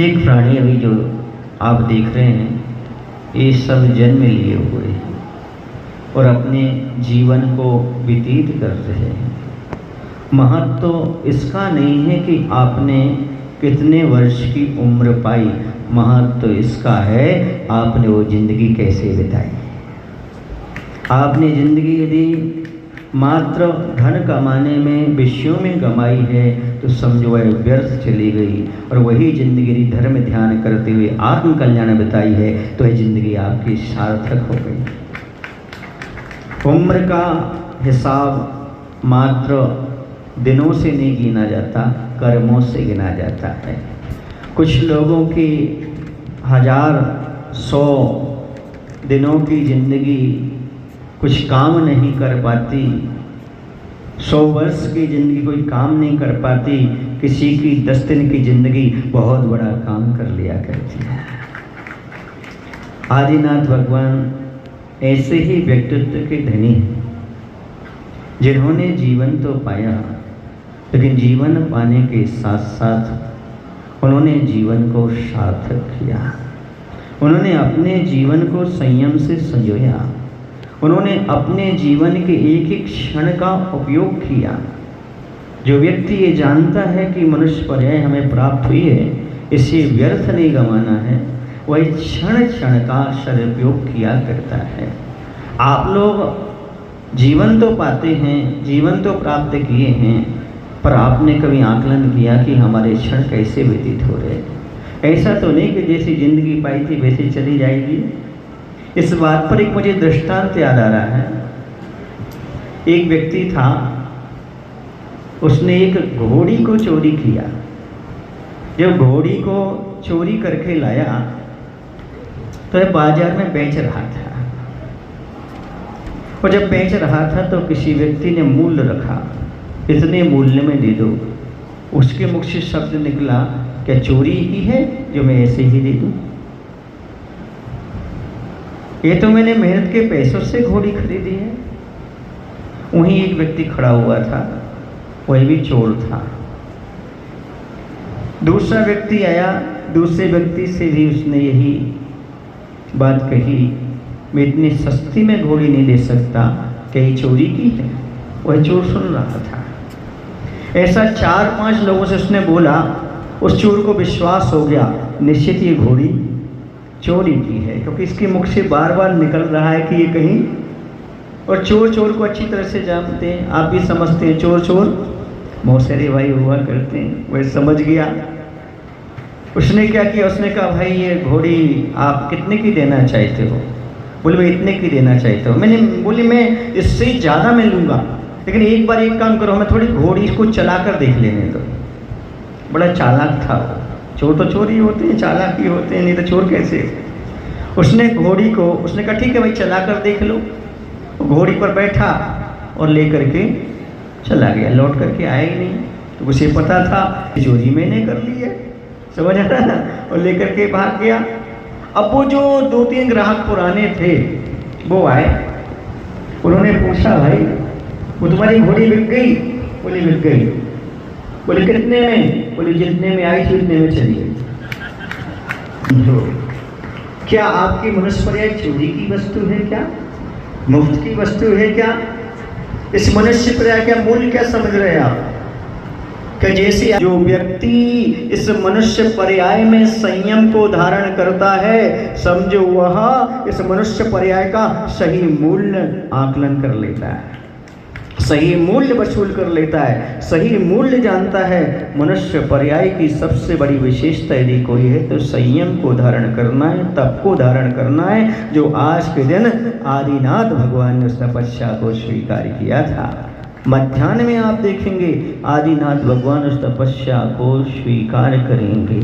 प्रत्येक प्राणी अभी जो आप देख रहे हैं ये सब जन्म लिए हुए हैं और अपने जीवन को व्यतीत कर रहे हैं। महत्व तो इसका नहीं है कि आपने कितने वर्ष की उम्र पाई, महत्व तो इसका है आपने वो ज़िंदगी कैसे बिताई। आपने ज़िंदगी यदि मात्र धन कमाने में विषयों में कमाई है तो समझो वह व्यर्थ चली गई, और वही ज़िंदगी धर्म ध्यान करते हुए आत्म कल्याण बिताई है तो यह ज़िंदगी आपकी सार्थक हो गई। उम्र का हिसाब मात्र दिनों से नहीं गिना जाता, कर्मों से गिना जाता है। कुछ लोगों की 1000-100 दिनों की ज़िंदगी कुछ काम नहीं कर पाती, 100 वर्ष की ज़िंदगी कोई काम नहीं कर पाती, किसी की 10 दिन की ज़िंदगी बहुत बड़ा काम कर लिया करती है। आदिनाथ भगवान ऐसे ही व्यक्तित्व के धनी हैं जिन्होंने जीवन तो पाया, लेकिन जीवन पाने के साथ साथ उन्होंने जीवन को सार्थक किया। उन्होंने अपने जीवन को संयम से संजोया। उन्होंने अपने जीवन के एक एक क्षण का उपयोग किया। जो व्यक्ति ये जानता है कि मनुष्य पर्याय हमें प्राप्त हुई है, इसे व्यर्थ नहीं गंवाना है, वही क्षण क्षण का सदुपयोग किया करता है। आप लोग जीवन तो पाते हैं, जीवन तो प्राप्त किए हैं, पर आपने कभी आकलन किया कि हमारे क्षण कैसे व्यतीत हो रहे हैं। ऐसा तो नहीं कि जैसी ज़िंदगी पाई थी वैसे चली जाएगी। इस बात पर एक मुझे दृष्टांत याद आ रहा है। एक व्यक्ति था, उसने एक घोड़ी को चोरी किया। जब घोड़ी को चोरी करके लाया तो वह बाजार में बेच रहा था, और जब बेच रहा था तो किसी व्यक्ति ने मूल्य रखा, इतने मूल्य में दे दो। उसके मुख से शब्द निकला, क्या चोरी ही है जो मैं ऐसे ही दे दूं? ये तो मैंने मेहनत के पैसों से घोड़ी खरीदी है। वहीं एक व्यक्ति खड़ा हुआ था, वही भी चोर था। दूसरा व्यक्ति आया, दूसरे व्यक्ति से भी उसने यही बात कही, मैं इतनी सस्ती में घोड़ी नहीं दे सकता, क्या ये चोरी की है? वह चोर सुन रहा था। ऐसा 4-5 लोगों से उसने बोला। उस चोर को विश्वास हो गया, निश्चित ये घोड़ी चोरी की है, क्योंकि इसके मुख से बार बार निकल रहा है कि ये कहीं, और चोर चोर को अच्छी तरह से जानते हैं, आप भी समझते हैं, चोर चोर मौसेरे भाई हुआ करते हैं। वह समझ गया। उसने क्या किया, उसने कहा भाई ये घोड़ी आप कितने की देना चाहते हो? बोले मैं इतने की देना चाहता हूँ। मैंने बोली मैं इससे ज़्यादा मैं लूँगा, लेकिन एक बार एक काम करो, हमें थोड़ी घोड़ी इसको चला कर देख लेने दो। बड़ा चालाक था वो। चोर तो चोर ही होते हैं, चालाक ही होते हैं, नहीं तो चोर कैसे? उसने घोड़ी को, उसने कहा ठीक है भाई चला कर देख लो। घोड़ी पर बैठा और लेकर के चला गया, लौट करके आया ही नहीं। तो उसे पता था चोरी मैंने कर ली है, समझ आ रहा ना, और लेकर के भाग गया। अब वो जो 2-3 ग्राहक पुराने थे वो आए, उन्होंने पूछा भाई वो तुम्हारी घोड़ी बिक गई? बोली बिक गई। बोले कितने में? बोले जितने में आई थी उतने में चली गई। क्या आपकी मनुष्य पर्याय चोरी की वस्तु है क्या? मुफ्त की वस्तु है क्या? इस मनुष्य पर्याय का मूल्य क्या समझ रहे हैं आप? कि जैसे जो व्यक्ति इस मनुष्य पर्याय में संयम को धारण करता है, समझो वह इस मनुष्य पर्याय का सही मूल्य आकलन कर लेता है, सही मूल्य वसूल कर लेता है, सही मूल्य जानता है। मनुष्य पर्याय की सबसे बड़ी विशेषता यदि कोई है तो संयम को धारण करना है, तप को धारण करना है, जो आज के दिन आदिनाथ भगवान ने उस तपस्या को स्वीकार किया था। मध्याह्न में आप देखेंगे आदिनाथ भगवान उस तपस्या को स्वीकार करेंगे।